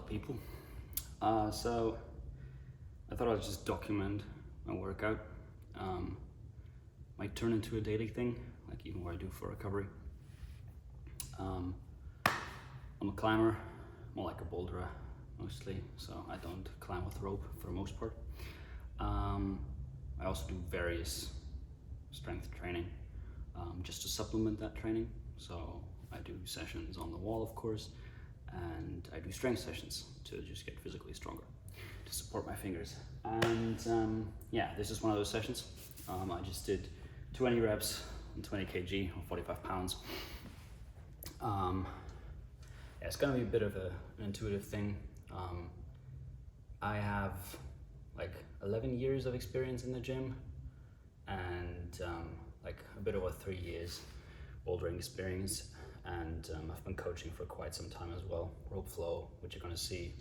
up, people? So I thought I'd just document my workout. Might turn into a daily thing, like even what I do for recovery. I'm a climber, more like a boulderer mostly, so I don't climb with rope for the most part. I also do various strength training just to supplement that training. So I do sessions on the wall, of course, and I do strength sessions to just get physically stronger, to support my fingers. And yeah, this is one of those sessions. I just did 20 reps and 20 kg or 45 pounds. Yeah, it's gonna be a bit of an intuitive thing. I have like 11 years of experience in the gym and like a bit over 3 years bouldering experience, and I've been coaching for quite some time as well. Rope flow, which you're gonna see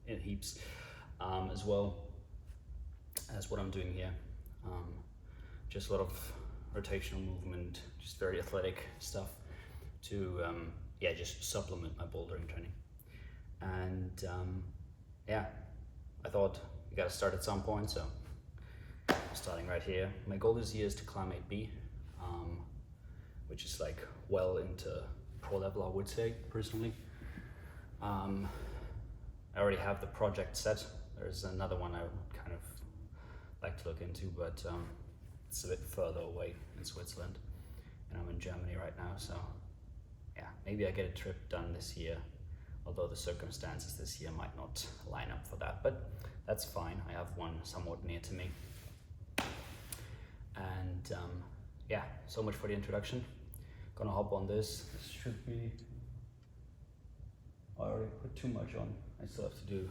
in heaps, as well as what I'm doing here. Just a lot of rotational movement, just very athletic stuff to yeah, just supplement my bouldering training. And yeah, I thought you gotta start at some point, so I'm starting right here. My goal this year is to climb 8B, which is like well into pro level, I would say, personally. I already have the project set. There's another one I would kind of like to look into, but it's a bit further away in Switzerland, and I'm in Germany right now, so yeah, maybe I get a trip done this year, although the circumstances this year might not line up for that, but that's fine. I have one somewhat near to me. And yeah, so much for the introduction. Gonna hop on this. This should be, I already put too much on. I still have to do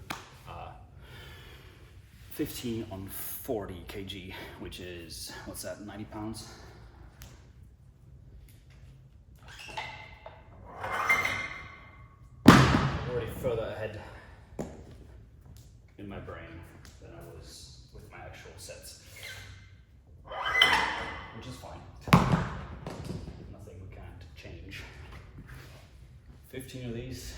15 on 40 kg, which is, what's that, 90 pounds? I'm already further ahead in my brain than I was with my actual sets, which is fine. Nothing we can't change. 15 of these.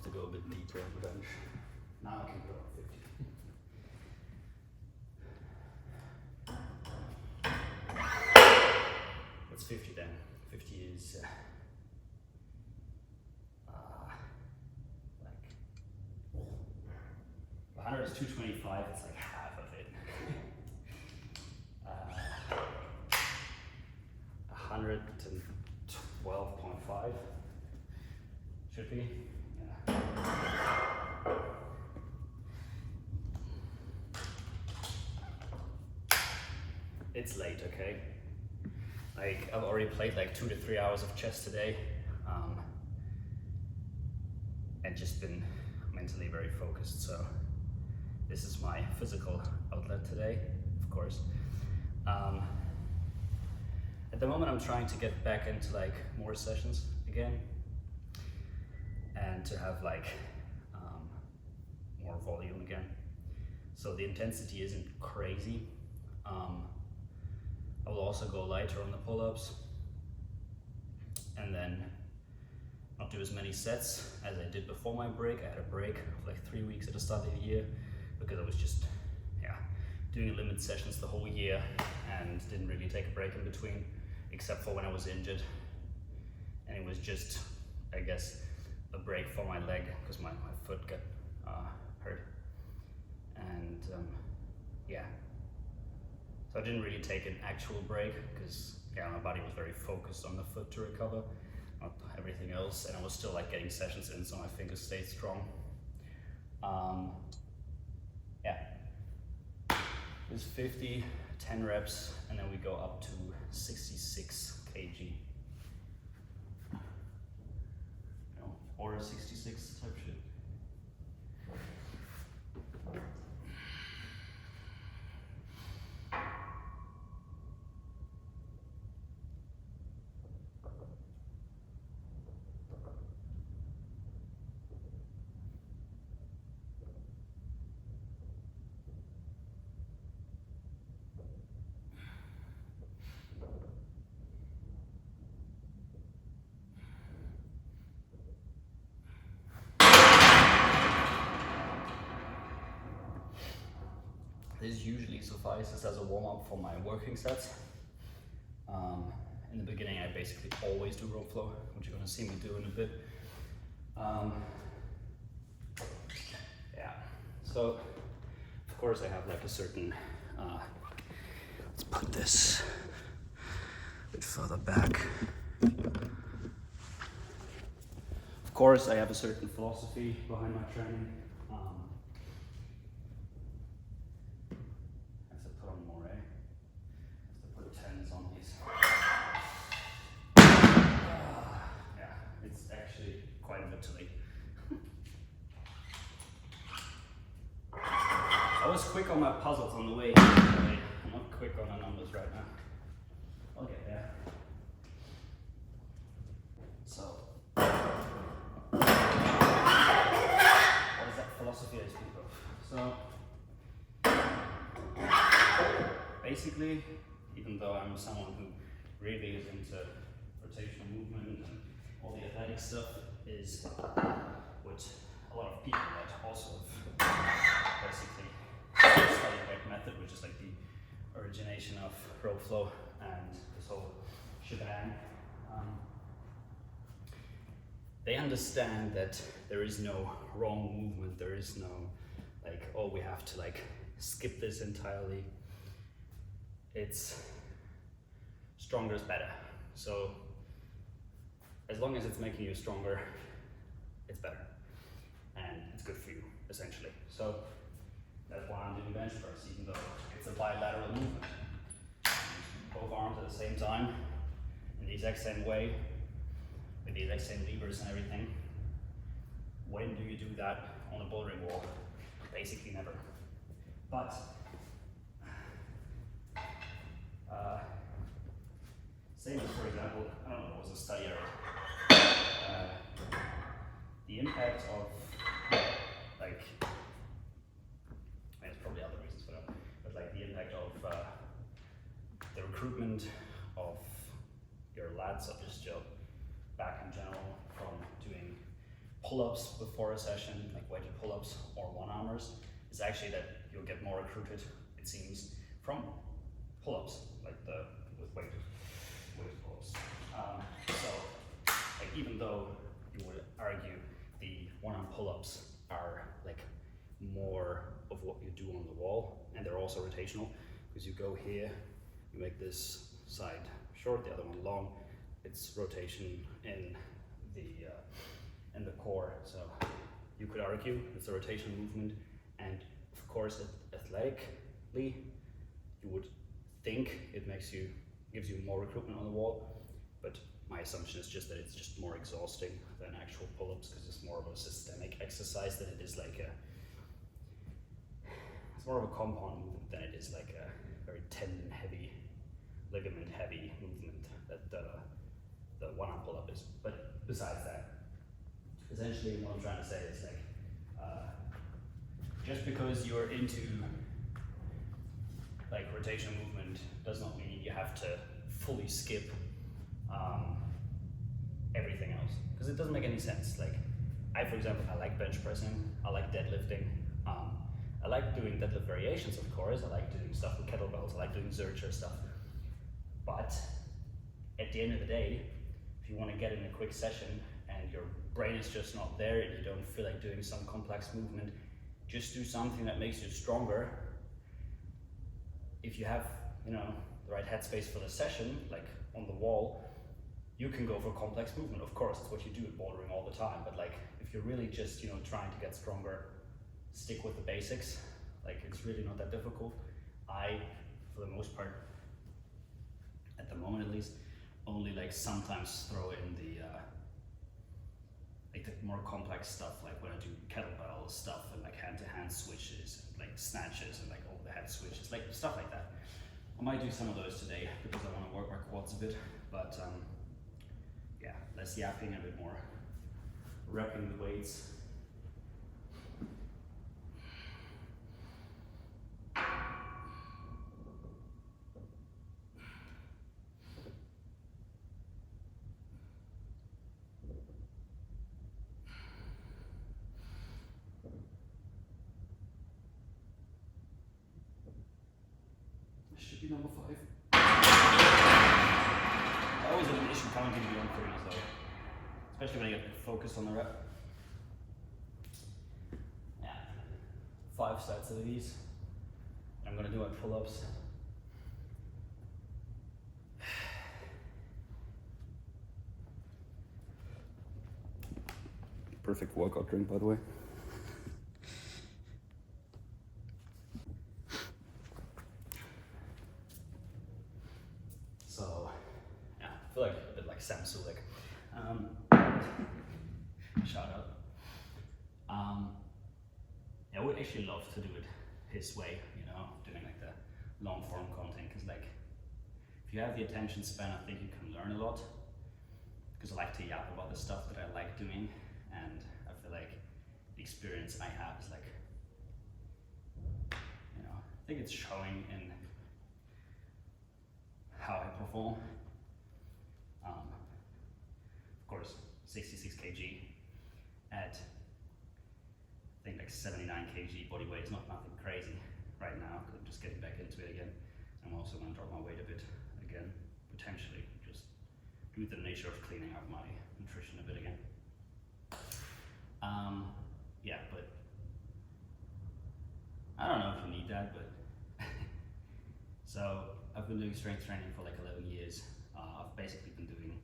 To go a bit deeper on the bench. Now I can go up 50. What's 50 then? 50 is like 100 is 225. It's like half of it. 112.5 should be. Yeah. It's late, okay? Like, I've already played like 2 to 3 hours of chess today, and just been mentally very focused, so this is my physical outlet today, of course. At the moment I'm trying to get back into like more sessions again, and to have like more volume again. So the intensity isn't crazy. I will also go lighter on the pull-ups, and then not do as many sets as I did before my break. I had a break of like 3 weeks at the start of the year because I was just, yeah, doing limit sessions the whole year and didn't really take a break in between, except for when I was injured. And it was just, I guess, a break for my leg because my foot got hurt. And yeah, so I didn't really take an actual break because yeah, my body was very focused on the foot to recover. not everything else, and I was still like getting sessions in, so my fingers stayed strong. Yeah, it's 50, 10 reps, and then we go up to 66 kg. You know, or 66 type shit. This usually suffices as a warm-up for my working sets. In the beginning, I basically always do rope flow, which you're gonna see me do in a bit. Yeah, so of course I have like a certain, let's put this a bit further back. Of course I have a certain philosophy behind my training. I was quick on my puzzles on the way. I'm not quick on the numbers right now. I'll get there. So, what is that philosophy I speak of? So, basically, even though I'm someone who really is into rotational movement and all the athletic stuff, is what a lot of people that also basically study weight method, which is like the origination of rope flow and this whole shebang. They understand that there is no wrong movement, there is no like, oh, we have to like skip this entirely. It's stronger is better. So as long as it's making you stronger, it's better and it's good for you essentially. So that's why I'm doing bench press, even though it's a bilateral movement. Both arms at the same time, in the exact same way, with the exact same levers and everything. When do you do that on a bouldering wall? Basically never. But same as, for example, I don't know, it was a study I read. The impact of like, there's probably other reasons for that, but like the impact of the recruitment of your lats, of just your back in general, from doing pull-ups before a session, like weighted pull-ups or one-armers, is actually that you'll get more recruited, it seems, from pull-ups, like with weighted pull-ups. So, like even though you would argue the one-arm pull-ups are like more of what you do on the wall, and they're also rotational, because you go here, you make this side short, the other one long. It's rotation in the core. So you could argue it's a rotational movement, and of course, athletically, you would think it gives you more recruitment on the wall. But my assumption is just that it's just more exhausting than actual pull-ups, because it's more of a systemic exercise than it is like it's more of a compound movement than it is like a very tendon-heavy, ligament-heavy movement that the one-arm pull-up is. But besides that, essentially what I'm trying to say is like, just because you're into like rotational movement does not mean you have to fully skip everything else, because it doesn't make any sense. Like for example, I like bench pressing, I like deadlifting, I like doing deadlift variations, of course, I like doing stuff with kettlebells, I like doing zercher stuff. But at the end of the day, if you want to get in a quick session and your brain is just not there and you don't feel like doing some complex movement, just do something that makes you stronger. If you have, the right headspace for the session, like on the wall, you can go for complex movement, of course, it's what you do at bouldering all the time, but like if you're really just, you know, trying to get stronger, stick with the basics. Like it's really not that difficult. I, for the most part, at the moment at least, only like sometimes throw in the like the more complex stuff, like when I do kettlebell stuff and like hand-to-hand switches, and like snatches and like overhead switches, like stuff like that. I might do some of those today because I want to work my quads a bit, but yeah, less yapping, a bit more repping the weights. Should be number 5. I always have an issue counting beyond 30 though, especially when I get focused on the rep. Yeah, 5 sets of these. I'm gonna do my pull-ups. Perfect workout drink, by the way. So, yeah, I feel like a bit like Sam Sulek. Shout out. Yeah, I would actually love to do it his way, you know, doing like the long form content, because like, if you have the attention span, I think you can learn a lot, because I like to yap about the stuff that I like doing, and I feel like the experience I have is like, you know, I think it's showing in how I perform. Of course, 66 kg at I think like 79 kg body weight is not nothing crazy right now, because I'm just getting back into it again. I'm also going to drop my weight a bit again, potentially, just due to the nature of cleaning up my nutrition a bit again. Yeah, but I don't know if you need that, but so I've been doing strength training for like 11 years. I've basically been doing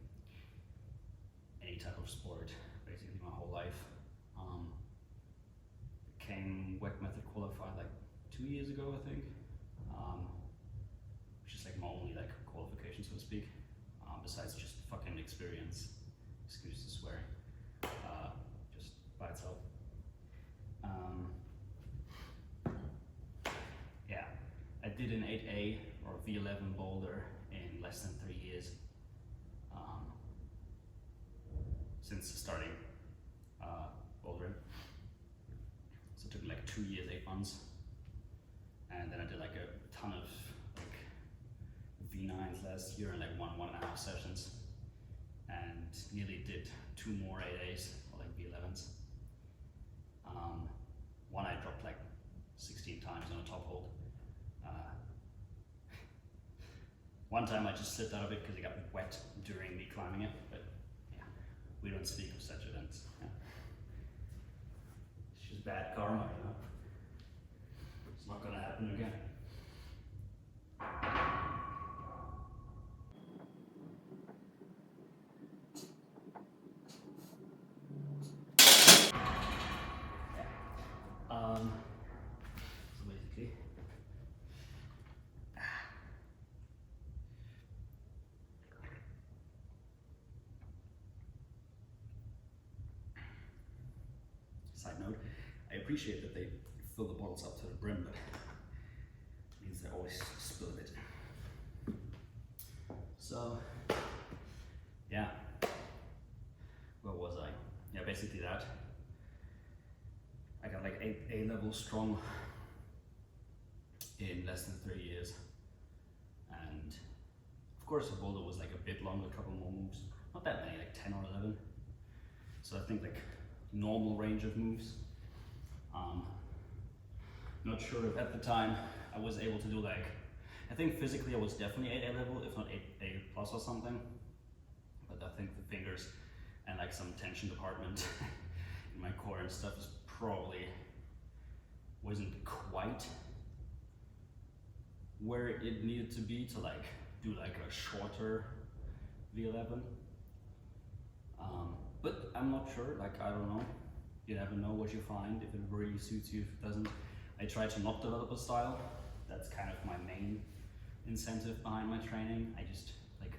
any type of sport basically my whole life. Became WEC method qualified like 2 years ago, I think, which is like my only like qualification, so to speak, besides just fucking experience, excuse the swearing, just by itself. Yeah, I did an 8A or V11 boulder in less than 3 years since starting bouldering. So it took me like 2 years, 8 months, and then I did like a ton of like V9s last year in like 1.5 sessions, and nearly did 2 more 8As or like V11s. One I dropped like 16 times on a top hold. One time I just slipped out of it because it got wet during me climbing it, but yeah, we don't speak of such events. Yeah. It's just bad karma, you know? It's not gonna happen again. So basically, side note, I appreciate that they fill the bottles up to the brim, but it means they always spill a bit. So, yeah, where was I? Yeah, basically that. I got like A level strong in less than 3 years, and of course the boulder was like a bit longer, a couple more moves, not that many, like 10 or 11. So I think like normal range of moves. Not sure if at the time I was able to do like, I think physically I was definitely 8A level, if not 8A plus or something. But I think the fingers and like some tension department in my core and stuff is probably wasn't quite where it needed to be to like do like a shorter V11. But I'm not sure, like, I don't know. You never know what you find, if it really suits you, if it doesn't. I try to not develop a style. That's kind of my main incentive behind my training. I just, like,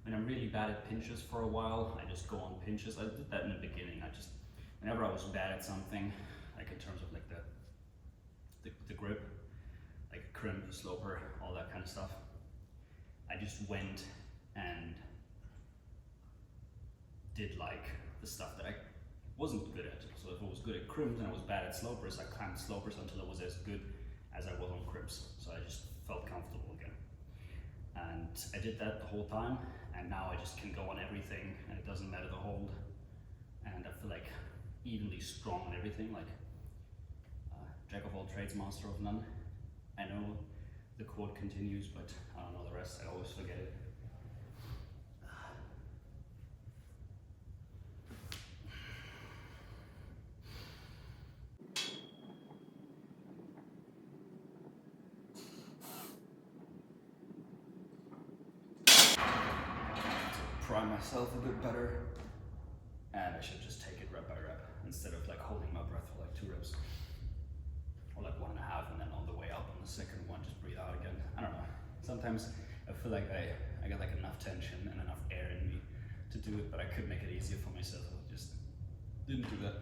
when I'm really bad at pinches for a while, I just go on pinches. I did that in the beginning. Whenever I was bad at something, like in terms of like the grip, like crimp, sloper, all that kind of stuff, I just went and did like the stuff that I wasn't good at. So if I was good at crimps and I was bad at slopers, I climbed slopers until I was as good as I was on crimps. So I just felt comfortable again. And I did that the whole time, and now I just can go on everything and it doesn't matter the hold. And I feel like evenly strong on everything, like jack of all trades, master of none. I know the quote continues, but I don't know the rest, I always forget it. Prime myself a bit better, and I should just take it rep by rep instead of like holding my breath for like 2 reps or like 1.5, and then on the way up on the second one just breathe out again. I don't know, sometimes I feel like I got like enough tension and enough air in me to do it, but I could make it easier for myself. I just didn't do that.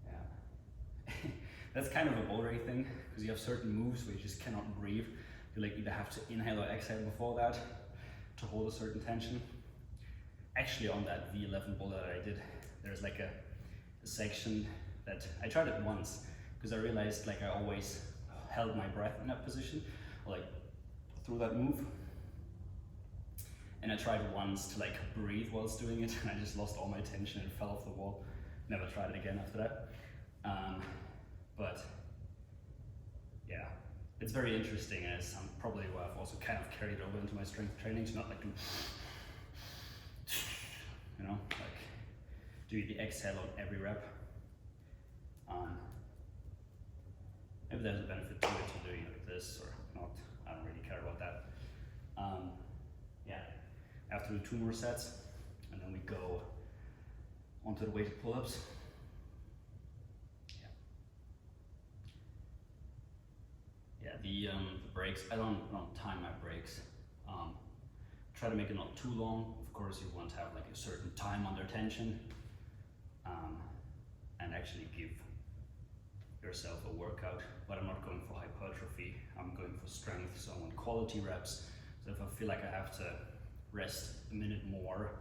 Yeah. That's kind of a bouldering thing, because you have certain moves where you just cannot breathe. You like either have to inhale or exhale before that to hold a certain tension. Actually, on that V11 boulder that I did, there's like a section that I tried it once because I realized like I always held my breath in that position, or like through that move. And I tried once to like breathe whilst doing it, and I just lost all my tension and fell off the wall. Never tried it again after that. But yeah, it's very interesting, as I'm probably what I've also kind of carried over into my strength training, to not like do, you know, like do the exhale on every rep. Maybe there's a benefit to it, to doing it like this or not. I don't really care about that. Yeah, I have to do 2 more sets, and then we go onto the weighted pull-ups. Yeah, the breaks, I don't time my breaks. Try to make it not too long. Of course, you want to have like a certain time under tension, and actually give yourself a workout. But I'm not going for hypertrophy, I'm going for strength, so I want quality reps. So if I feel like I have to rest a minute more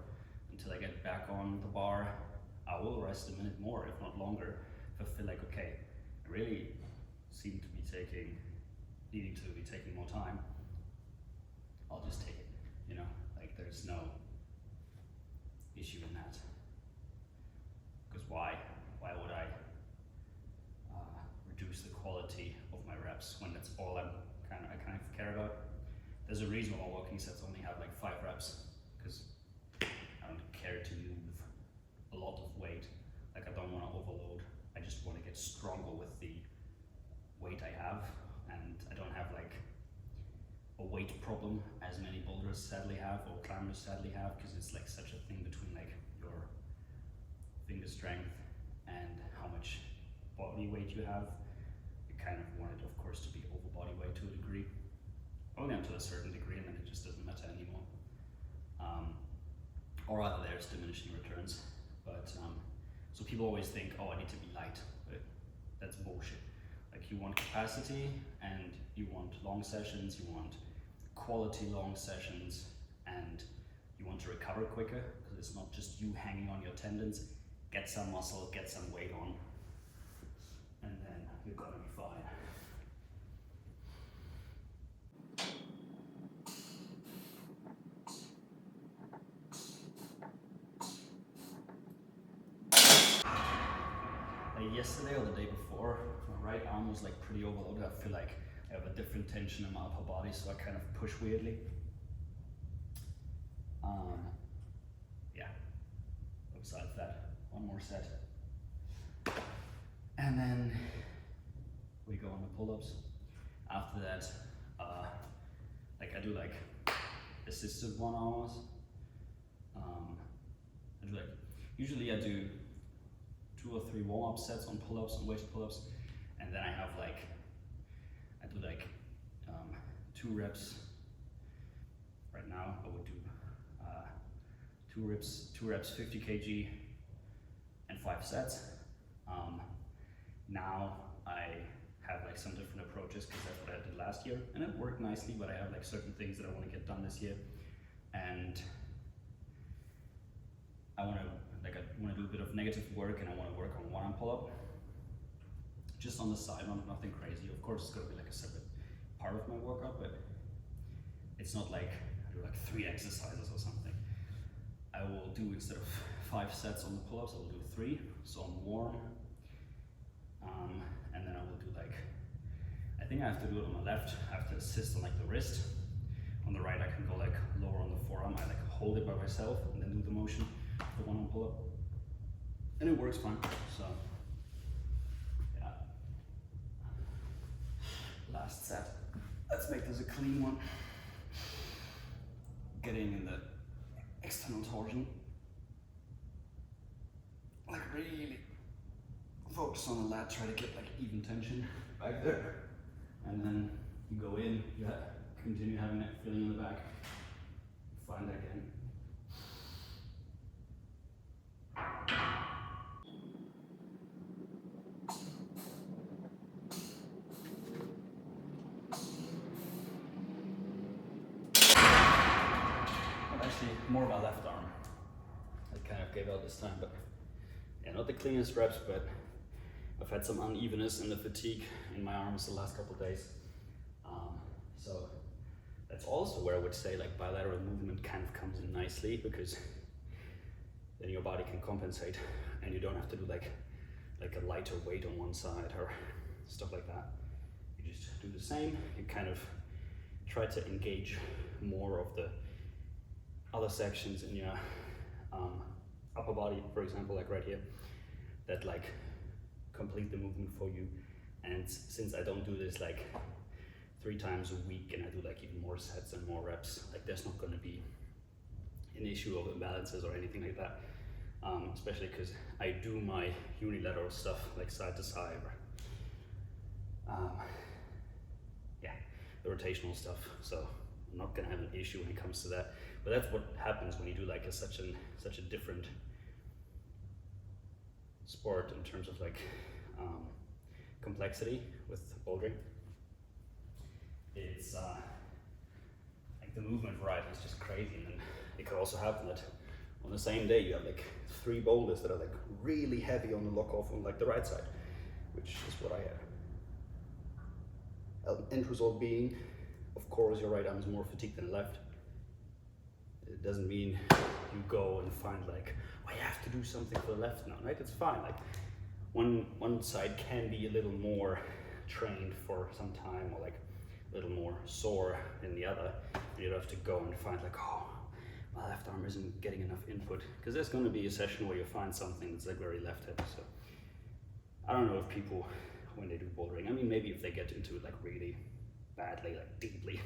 until I get back on the bar, I will rest a minute more, if not longer. If I feel like, okay, I really seem to be needing to be taking more time, I'll just take it, you know, like there's no issue in that. Because why would I reduce the quality of my reps when that's all I kind of care about? There's a reason why walking sets only have like 5 reps, because I don't care to move a lot of weight. Like I don't want to overload. I just want to get stronger with the weight I have, and I don't have like a weight problem as many boulders sadly have, or climbers sadly have, because it's like such a thing between like your finger strength and how much body weight you have. You kind of want it, of course, to be over body weight to a degree, only up to a certain degree, and then it just doesn't matter anymore. Or rather, there's diminishing returns. But so people always think, oh, I need to be light, but that's bullshit. Like you want capacity, and you want long sessions, you want quality long sessions, and you want to recover quicker, because it's not just you hanging on your tendons. Get some muscle, get some weight on, and then you're gonna be fine. Yesterday or the day before, my right arm was like pretty overloaded. I feel like I have a different tension in my upper body, so I kind of push weirdly. Yeah, besides that, 1 more set. And then we go on the pull-ups. After that, like I do like assisted 1 hours. Usually I do 2 or 3 warm-up sets on pull-ups, on weighted pull-ups, and then I do 2 reps. Right now I would do 2 reps 50 kg and 5 sets. Now I have like some different approaches because that's what I did last year, and it worked nicely, but I have like certain things that I want to get done this year, and I want to do a bit of negative work, and I want to work on one-arm pull-up just on the side, nothing crazy. Of course it's going to be like a separate part of my workout, but it's not like I do like 3 exercises or something. I will do, instead of 5 sets on the pull-ups, I will do 3, so I'm warm, and then I will do like, I think I have to do it on the left, I have to assist on like the wrist. On the right I can go like lower on the forearm, I like hold it by myself and then do the motion, the one-arm pull-up, and it works fine. So yeah, last set, let's make this a clean one. Getting in the external torsion, like really focus on the lat, try to get like even tension back there, and then you go in, you continue having that feeling in the back, find that again. Actually, more of my left arm. I kind of gave out this time, but yeah, not the cleanest reps, but I've had some unevenness in the fatigue in my arms the last couple of days. So that's also where I would say like bilateral movement kind of comes in nicely, because then your body can compensate and you don't have to do like a lighter weight on one side or stuff like that. You just do the same, you kind of try to engage more of the other sections in your upper body, for example, like right here, that like complete the movement for you. And since I don't do this like 3 times a week, and I do like even more sets and more reps, like there's not going to be an issue of imbalances or anything like that, especially because I do my unilateral stuff like side to side, or yeah, the rotational stuff, so I'm not going to have an issue when it comes to that. But that's what happens when you do like such a different sport in terms of like complexity with bouldering. It's like the movement variety is just crazy, and then it could also happen that on the same day you have like 3 boulders that are like really heavy on the lock off on like the right side, which is what I had. End result being, of course, your right arm is more fatigued than the left. It doesn't mean you go and find like, oh, you have to do something for the left now, right? It's fine. Like one side can be a little more trained for some time, or like a little more sore than the other. And you don't have to go and find like, oh, my left arm isn't getting enough input, because there's going to be a session where you find something that's like very left heavy. So I don't know if people, when they do bouldering, I mean, maybe if they get into it like really badly, like deeply,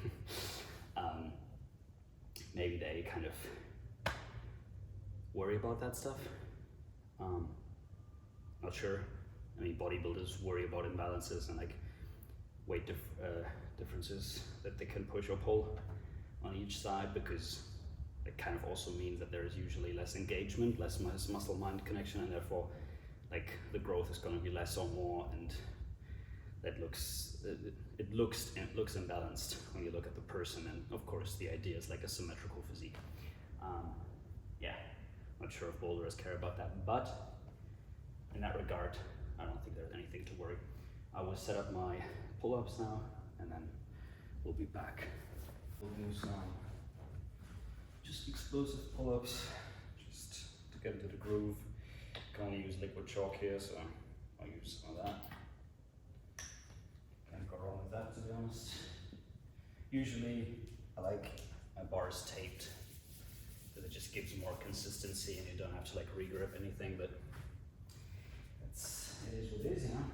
maybe they kind of worry about that stuff. Not sure. I mean, bodybuilders worry about imbalances and like weight differences that they can push or pull on each side, because it kind of also means that there is usually less engagement, less muscle-mind connection, and therefore like the growth is going to be less or more, and that looks imbalanced when you look at the person. And of course the idea is like a symmetrical physique. Yeah, not sure if boulders care about that, but in that regard I don't think there's anything to worry. I will set up my pull-ups now, and then we'll be back. We'll do some just explosive pull-ups, just to get into the groove. Can only use liquid chalk here, so I'll use some of that. Can't go wrong with that, to be honest. Usually I like my bars taped, because it just gives more consistency and you don't have to like re-grip anything, but it is what it is, you know.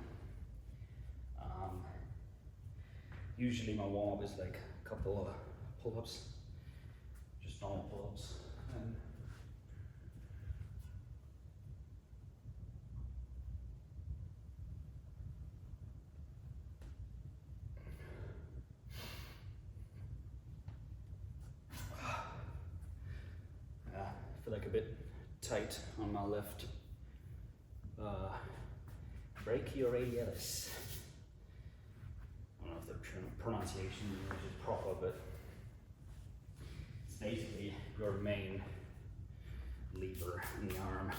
Usually my warm-up is like a couple of pull-ups, just normal pull-ups, and a bit tight on my left brachioradialis. I don't know if the pronunciation is proper, but it's basically your main lever in the arm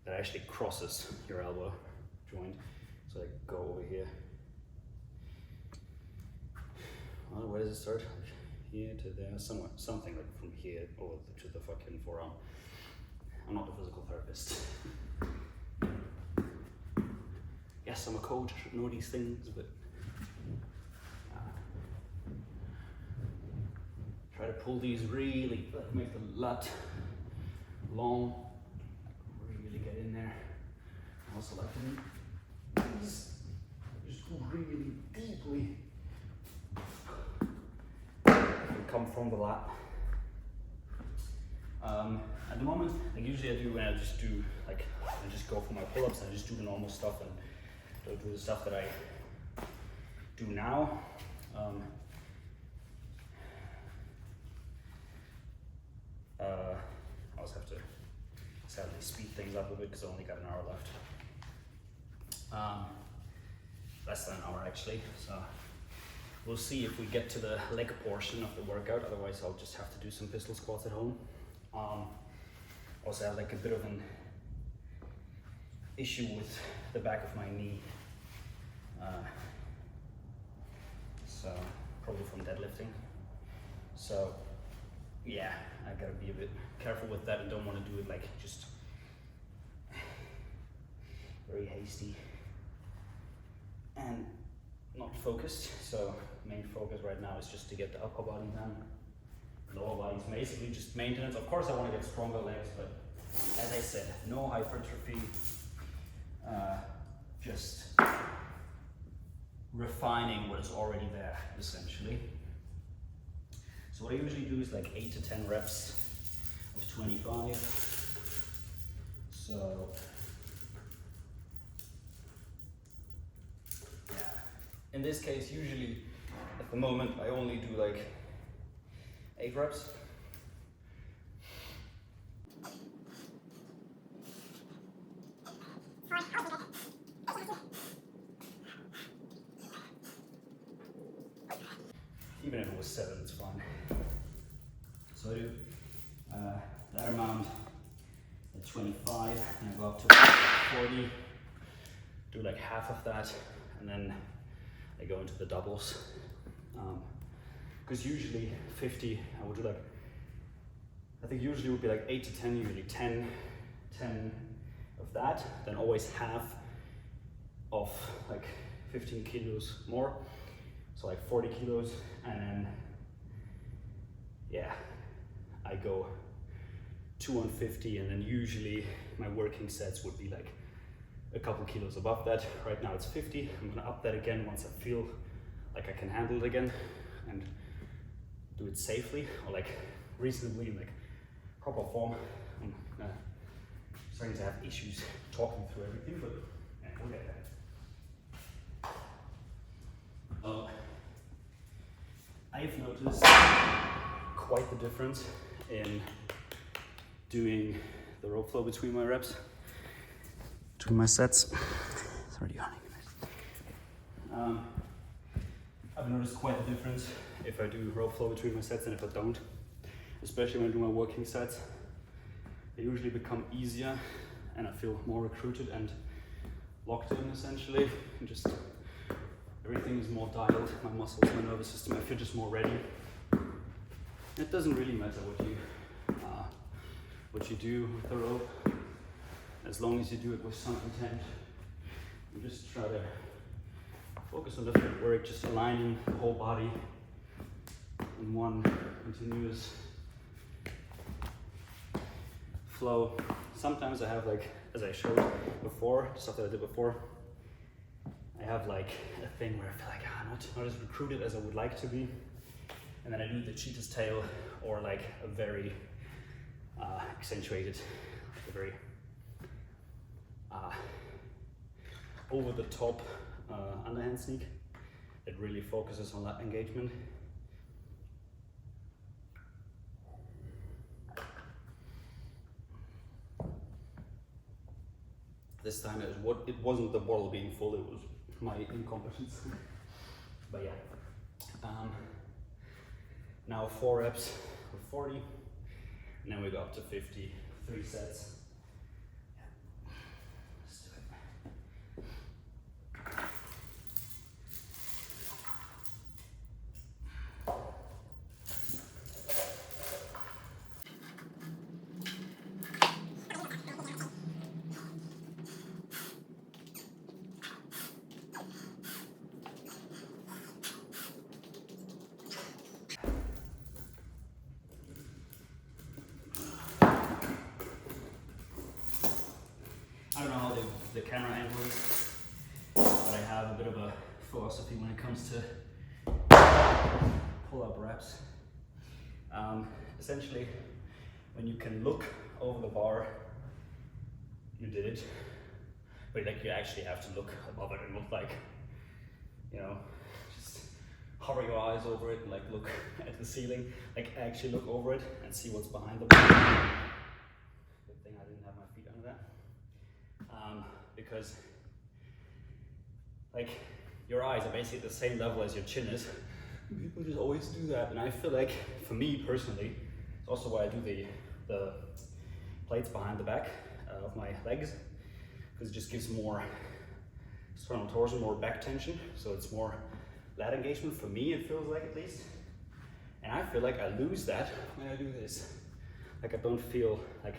that actually crosses your elbow joint. So I go over here. Well, where does it start? Here to there, somewhere, something like from here over to the fucking forearm. I'm not a physical therapist. Yes, I'm a coach, I should know these things, but try to pull these really, make the lat long, really get in there. I also like to do these, just go really deeply. Come from the lat. At the moment, like usually I do when I just do like I just go for my pull-ups. I just do the normal stuff and don't do the stuff that I do now. I also have to sadly speed things up a bit because I only got an hour left. Less than an hour actually. So. We'll see if we get to the leg portion of the workout, otherwise I'll just have to do some pistol squats at home. Also I have like a bit of an issue with the back of my knee. So probably from deadlifting. So yeah, I gotta be a bit careful with that and don't want to do it like just very hasty and not focused. So main focus right now is just to get the upper body done. Lower body is basically just maintenance. Of course I want to get stronger legs, but as I said, no hypertrophy, just refining what is already there essentially. So what I usually do is like 8 to 10 reps of 25. So in this case, usually at the moment, I only do like 8 reps. Even if it was 7, it's fine. So I do that amount at 25, and I go up to 40, do like half of that, and then I go into the doubles. Because usually 50, I would do like, I think usually it would be like 8 to 10, usually 10 of that, then always half of like 15 kilos more. So like 40 kilos, and then, yeah, I go 2 on 50, and then usually my working sets would be like a couple kilos above that. Right now it's 50. I'm gonna up that again once I feel like I can handle it again and do it safely or like reasonably in like proper form. I'm starting to have issues talking through everything, but yeah, we'll get there. I've noticed quite the difference in doing the rope flow between my reps, between my sets. It's already on. I've noticed quite the difference if I do rope flow between my sets and if I don't. Especially when I do my working sets. They usually become easier and I feel more recruited and locked in essentially. And just everything is more dialed, my muscles, my nervous system, I feel just more ready. It doesn't really matter what you do with the rope, as long as you do it with some intent. You just try to focus on the footwork, just aligning the whole body in one continuous flow. Sometimes I have like, as I showed before, stuff that I did before, I have like a thing where I feel like not as recruited as I would like to be, and then I do the cheetah's tail or like a very accentuated, like a very over the top underhand sneak. It really focuses on that engagement. This time it wasn't the bottle being full, it was my incompetence. But yeah. Now 4 reps with 40, and then we go up to 50, 3 sets. Yeah. Let's do it. I don't know how the camera angle is, but I have a bit of a philosophy when it comes to pull-up reps. Essentially, when you can look over the bar, you did it, but like you actually have to look above it and look like, you know, just hover your eyes over it and like look at the ceiling, like actually look over it and see what's behind the bar. Good thing I didn't have my feet under that. Because like your eyes are basically at the same level as your chin is. People just always do that, and I feel like for me personally, it's also why I do the plates behind the back of my legs, because it just gives more sternal torsion, more back tension, so it's more lat engagement for me, it feels like, at least. And I feel like I lose that when I do this. Like I don't feel like,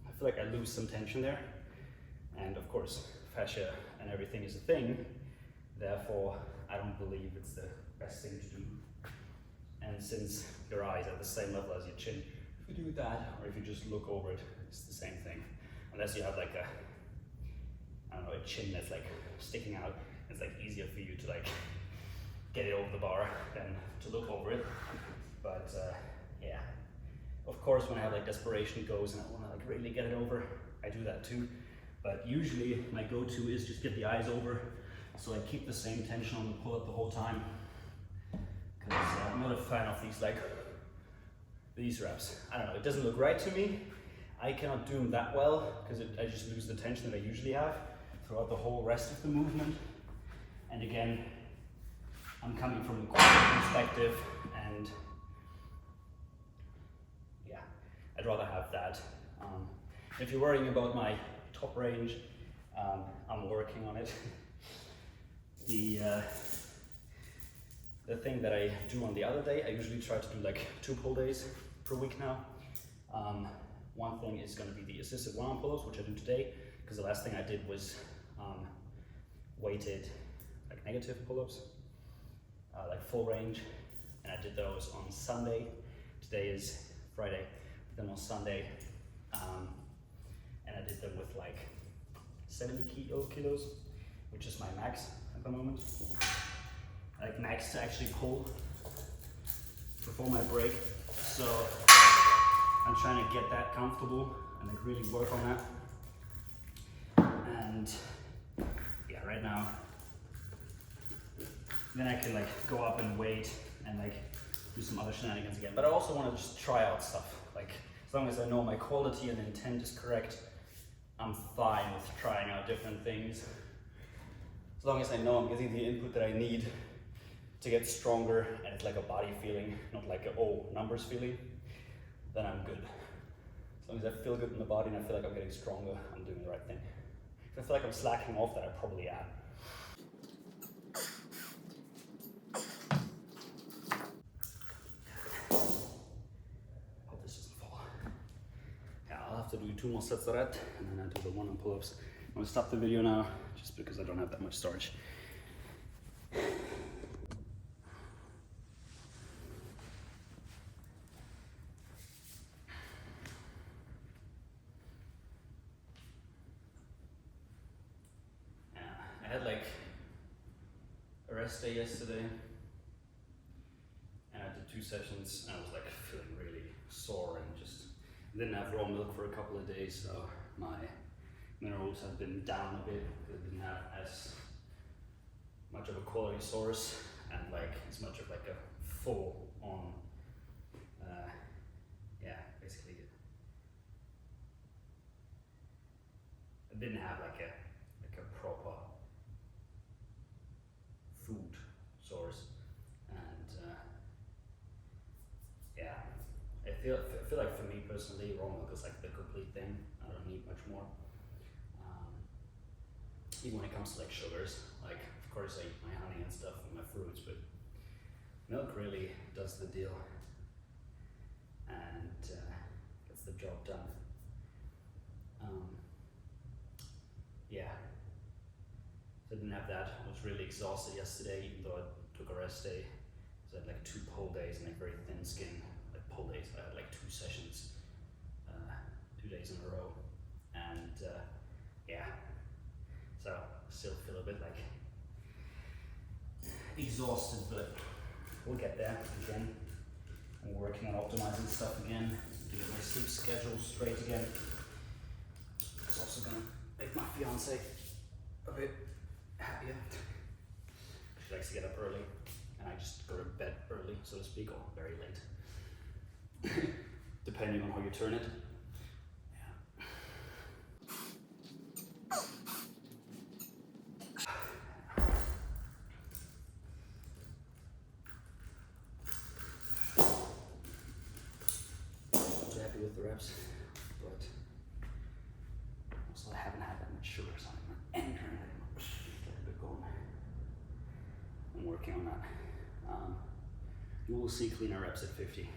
I feel like I lose some tension there. And of course, fascia and everything is a thing, therefore I don't believe it's the best thing to do. And since your eyes are the same level as your chin, if you do that, or if you just look over it, it's the same thing. Unless you have like a, I don't know, a chin that's like sticking out, it's like easier for you to like get it over the bar than to look over it. But yeah, of course when I have like desperation goes and I want to like really get it over, I do that too. But usually my go-to is just get the eyes over, so I keep the same tension on the pull-up the whole time. Because I'm not a fan of these reps. I don't know, it doesn't look right to me. I cannot do them that well because I just lose the tension that I usually have throughout the whole rest of the movement. And again, I'm coming from the core perspective, and yeah, I'd rather have that. If you're worrying about my top range, I'm working on it. The thing that I do on the other day, I usually try to do like 2 pull days per week now. One thing is going to be the assisted one-arm pull-ups, which I do today, because the last thing I did was weighted like negative pull-ups, like full range, and I did those on Sunday. Today is Friday, then on Sunday, and I did them with like 70 kilos, which is my max at the moment. I like max to actually pull before my break, so I'm trying to get that comfortable and like really work on that. And yeah, right now, then I can like go up and wait and like do some other shenanigans again. But I also want to just try out stuff. Like as long as I know my quality and intent is correct, I'm fine with trying out different things. As long as I know I'm getting the input that I need to get stronger and it's like a body feeling, not like a oh numbers feeling, then I'm good. As long as I feel good in the body and I feel like I'm getting stronger, I'm doing the right thing. If I feel like I'm slacking off, that I probably am. Hope this doesn't fall. Yeah, I'll have to do 2 more sets of that, and then I do the one-arm pull-ups. I'm gonna stop the video now, just because I don't have that much storage. I had like a rest day yesterday, and I did 2 sessions, and I was like feeling really sore and just didn't have raw milk for a couple of days, so my minerals have been down a bit because I didn't have as much of a quality source and like as much of like a full on, yeah, basically didn't have like a proper food source, and yeah, I feel like for me personally, raw milk is like the complete thing. I don't need much more. Even when it comes to like sugars, like of course I eat my honey and stuff and my fruits, but milk really does the deal and gets the job done. Yeah, so I didn't have that. I was really exhausted yesterday, even though I took a rest day. So I had like 2 pull days and like very thin skin, like pull days. I had like 2 sessions, 2 days in a row, and yeah. So still feel a bit like exhausted, but we'll get there again. I'm working on optimizing stuff again, doing my sleep schedule straight again. It's also gonna make my fiance a bit happier. She likes to get up early, and I just go to bed early, so to speak, or very late, depending on how you turn it. With the reps, but also I haven't had that much sugar, so I'm not entering it much. Get a bit going. I'm working on that. You will see cleaner reps at 50,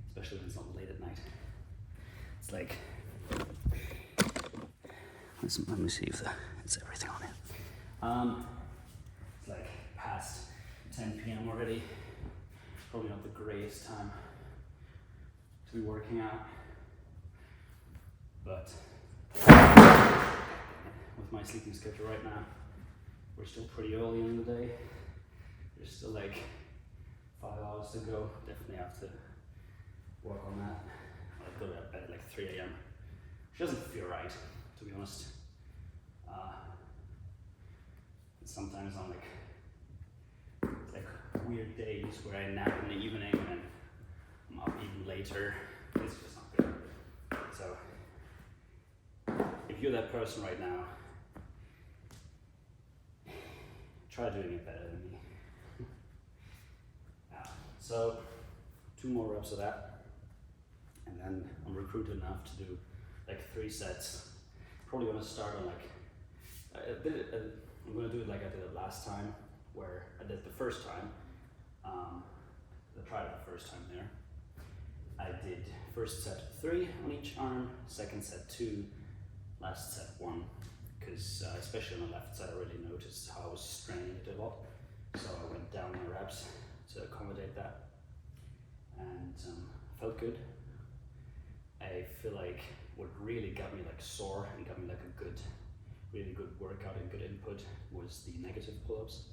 especially when it's not late at night. It's like, let me see if it's everything on it. It's like past 10 p.m. already. Probably not the greatest time to be working out, but with my sleeping schedule right now, we're still pretty early in the day. There's still like 5 hours to go. Definitely have to work on that. I'll go to bed at like 3 a.m. which doesn't feel right, to be honest. And sometimes I'm like, weird days where I nap in the evening and I'm up even later. It's just not good. So if you're that person right now, try doing it better than me. So 2 more reps of that, and then I'm recruited enough to do like 3 sets. Probably gonna start on like I'm gonna do it like I did it last time, where I did the first time. I tried it the first time there. I did first set 3 on each arm, second set 2, last set 1. Because especially on the left side, I really noticed how I was straining it a lot. So I went down my reps to accommodate that, and felt good. I feel like what really got me like sore and got me like a good, really good workout and good input was the negative pull-ups.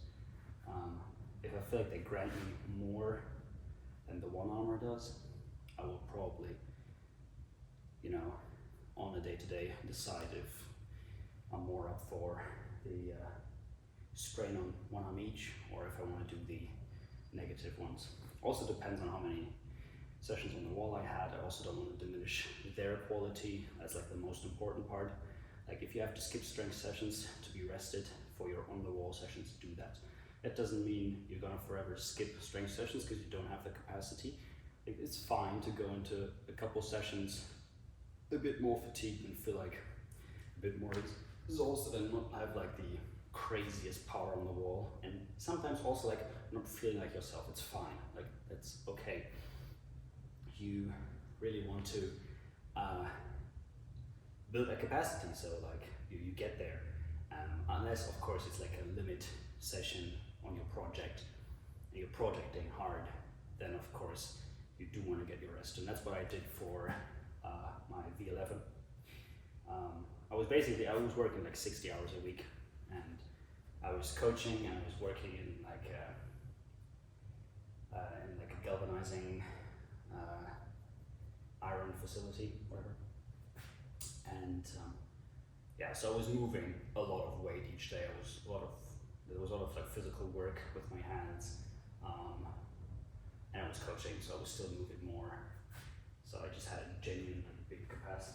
If I feel like they grant me more than the one armor does, I will probably, you know, on a day-to-day decide if I'm more up for the strain on one arm each, or if I want to do the negative ones. Also depends on how many sessions on the wall I had. I also don't want to diminish their quality as like the most important part. Like if you have to skip strength sessions to be rested for your on the wall sessions, do that. That doesn't mean you're gonna forever skip strength sessions because you don't have the capacity. It's fine to go into a couple sessions a bit more fatigued and feel like a bit more exhausted and not have like the craziest power on the wall, and sometimes also like not feeling like yourself. It's fine, like that's okay. You really want to build that capacity, so like you get there, unless of course it's like a limit session on your project and you're projecting hard, then of course you do want to get your rest, and that's what I did for my V11. I was working like 60 hours a week, and I was coaching and I was working in like a galvanizing iron facility, whatever. And yeah, so I was moving a lot of weight each day. There was a lot of like physical work with my hands, and I was coaching, so I was still moving more. So I just had a genuine big capacity.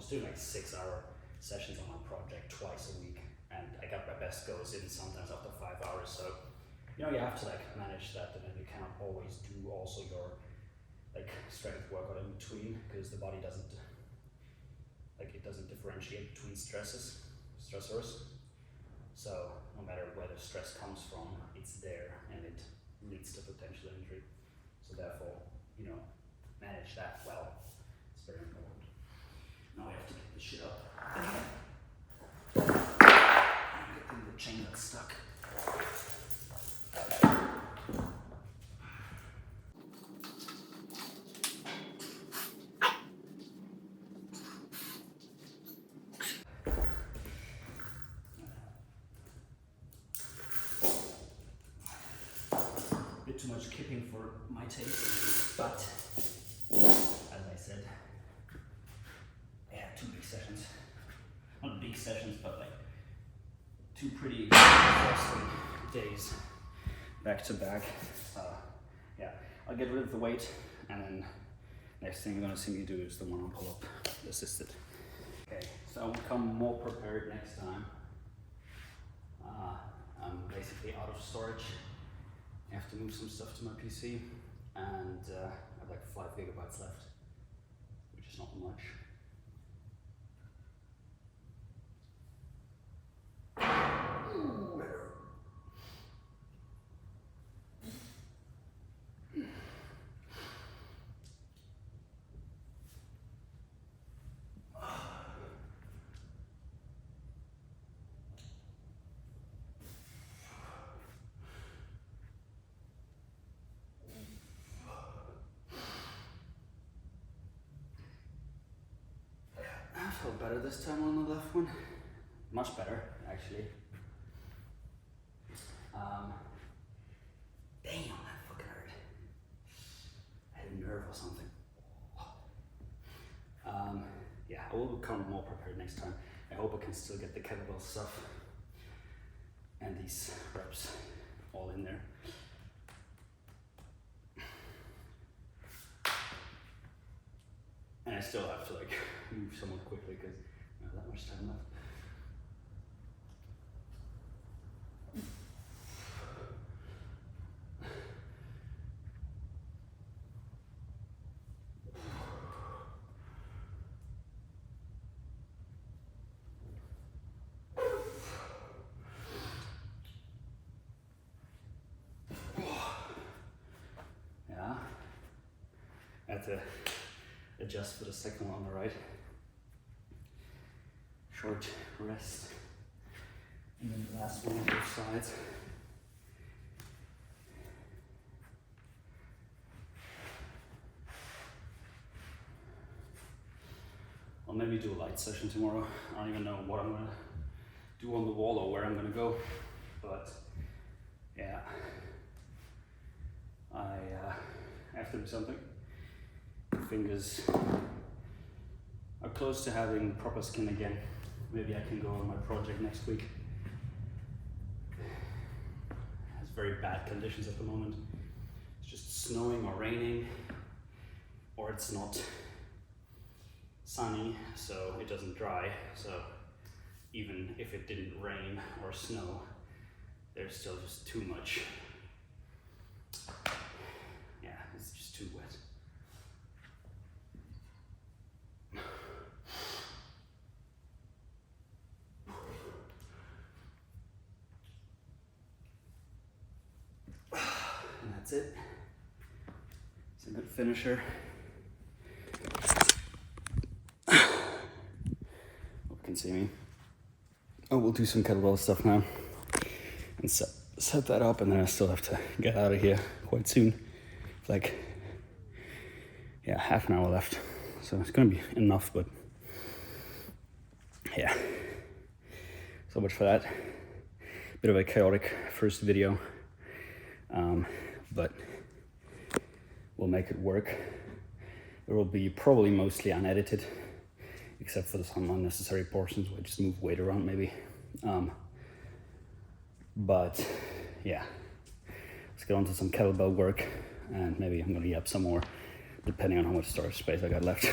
was doing like 6-hour sessions on my project twice a week, and I got my best goes in sometimes after 5 hours. So, you know, you have to like manage that, and then you cannot always do also your like strength workout in between, because the body doesn't differentiate between stressors. So no matter where the stress comes from, it's there and it leads to potential injury. So therefore, you know, manage that well. It's very important. Now I have to get this shit up again. Good thing the chain got stuck. Too much kipping for my taste, but as I said, yeah, 2 big sessions. Not big sessions, but like 2 pretty exhausting days back to back. Yeah, I'll get rid of the weight, and then next thing you're gonna see me do is the one-arm pull-up assisted. Okay, so I'll become more prepared next time. I'm basically out of storage. I have to move some stuff to my PC, and I have like 5 gigabytes left, which is not much. I felt better this time on the left one. Much better, actually. Damn, that fucking hurt. I had a nerve or something. Yeah, I will become more prepared next time. I hope I can still get the kettlebell stuff and these reps all in there. And I still have to like move somewhat quickly because I don't have that much time left. Yeah, I had to adjust for the second one on the right. Short rest, and then the last one on both sides. I'll maybe do a light session tomorrow. I don't even know what I'm gonna do on the wall or where I'm gonna go, but yeah, I have to do something. Fingers are close to having proper skin again. Maybe I can go on my project next week. It has very bad conditions at the moment. It's just snowing or raining, or it's not sunny, so it doesn't dry. So even if it didn't rain or snow, there's still just too much. Yeah, it's just too wet. And that's it. It's a good finisher. Hope you can see me. Oh, we'll do some kettlebell stuff now and set that up, and then I still have to get out of here quite soon. Like, yeah, half an hour left. So it's gonna be enough, but yeah. So much for that. Bit of a chaotic first video. But we'll make it work. It will be probably mostly unedited, except for some unnecessary portions where I just move weight around maybe. But yeah, let's get on to some kettlebell work, and maybe I'm gonna up some more depending on how much storage space I got left.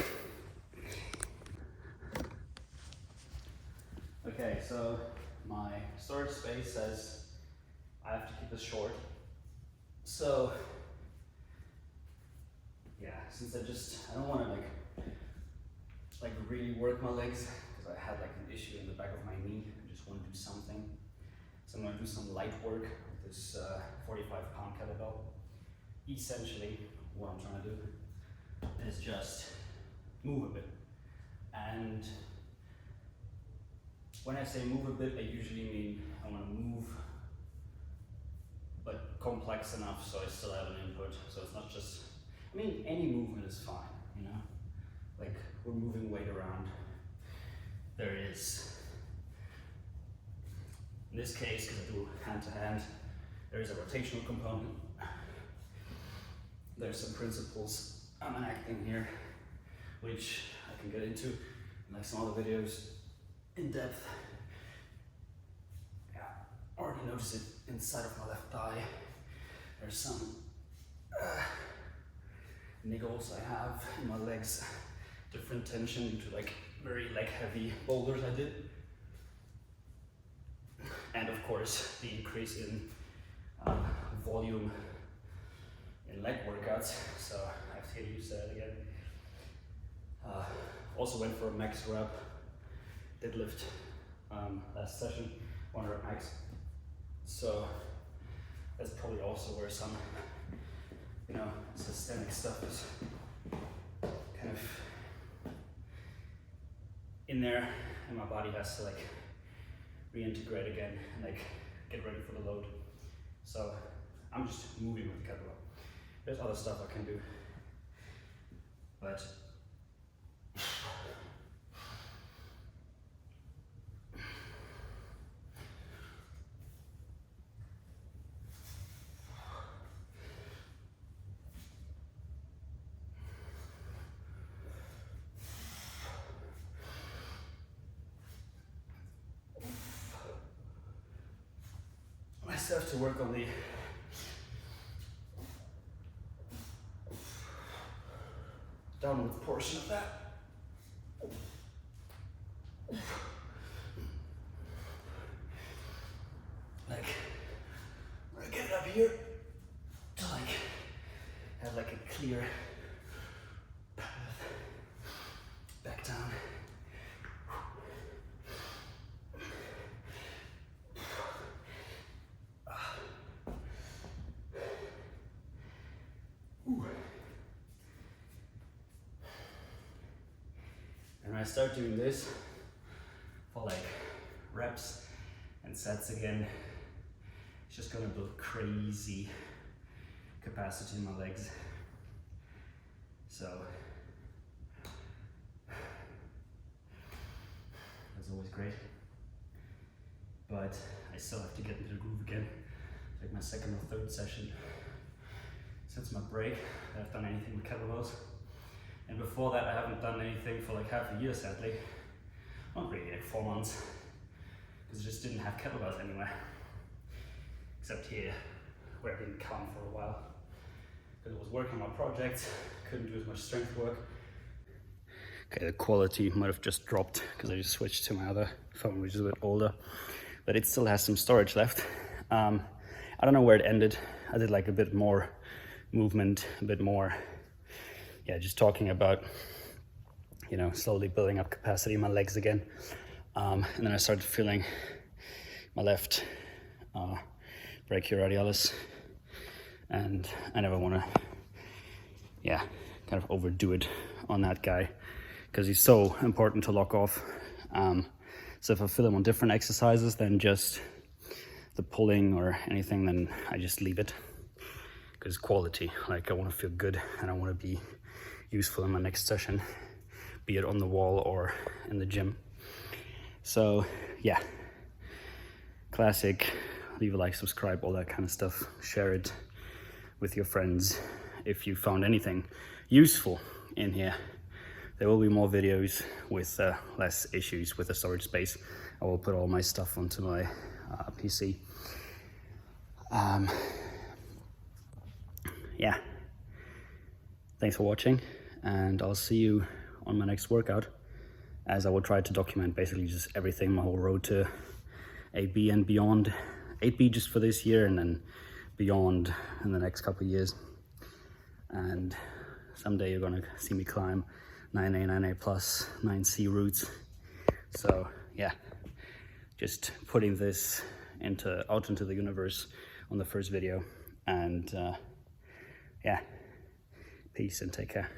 Okay, so my storage space says I have to keep this short. So yeah, since I don't want to like really work my legs, because I had like an issue in the back of my knee. I just want to do something. So I'm going to do some light work with this 45-pound kettlebell. Essentially, what I'm trying to do is just move a bit. And when I say move a bit, I usually mean I want to move, but complex enough so I still have an input. So it's not just, I mean, any movement is fine, you know? Like, we're moving weight around. There is, in this case, because I do hand to hand, there is a rotational component. There's some principles I'm enacting here, which I can get into in like some other videos in depth. Yeah, already noticed it inside of my left thigh. There's some niggles I have in my legs, different tension due to like very heavy boulders I did. And of course, the increase in volume in leg workouts, so I have to get used to that again. Also went for a max rep deadlift last session, 1 rep max. So that's probably also where some, you know, systemic stuff is kind of in there, and my body has to like reintegrate again and like get ready for the load. So I'm just moving with the kettlebell. There's other stuff I can do, but I still have to work on the downward portion of that. Like, when I get it up here to like have like a clear path back down. And when I start doing this for like reps and sets again, it's just gonna build crazy capacity in my legs. So that's always great. But I still have to get into the groove again. It's like my second or third session since my break that I've done anything with kettlebells. And before that, I haven't done anything for like half a year, sadly. Not really, like 4 months. Because I just didn't have kettlebells anywhere. Except here, where I didn't come for a while. Because I was working on projects, couldn't do as much strength work. Okay, the quality might have just dropped because I just switched to my other phone, which is a bit older. But it still has some storage left. I don't know where it ended. I did like a bit more movement, a bit more, yeah, just talking about, you know, slowly building up capacity in my legs again. And then I started feeling my left brachioradialis, and I never want to, yeah, kind of overdo it on that guy because he's so important to lock off. So if I feel him on different exercises than just the pulling or anything, then I just leave it because quality, like I want to feel good and I want to be useful in my next session, be it on the wall or in the gym. So yeah, classic, leave a like, subscribe, all that kind of stuff. Share it with your friends if you found anything useful in here. There will be more videos with less issues with the storage space. I will put all my stuff onto my PC. Yeah, thanks for watching, and I'll see you on my next workout. as I will try to document basically just everything, my whole road to 8B and beyond. 8B just for this year, and then beyond in the next couple of years. And someday you're gonna see me climb 9A, 9A plus, 9C routes. So yeah, just putting this out into the universe on the first video. And yeah, peace and take care.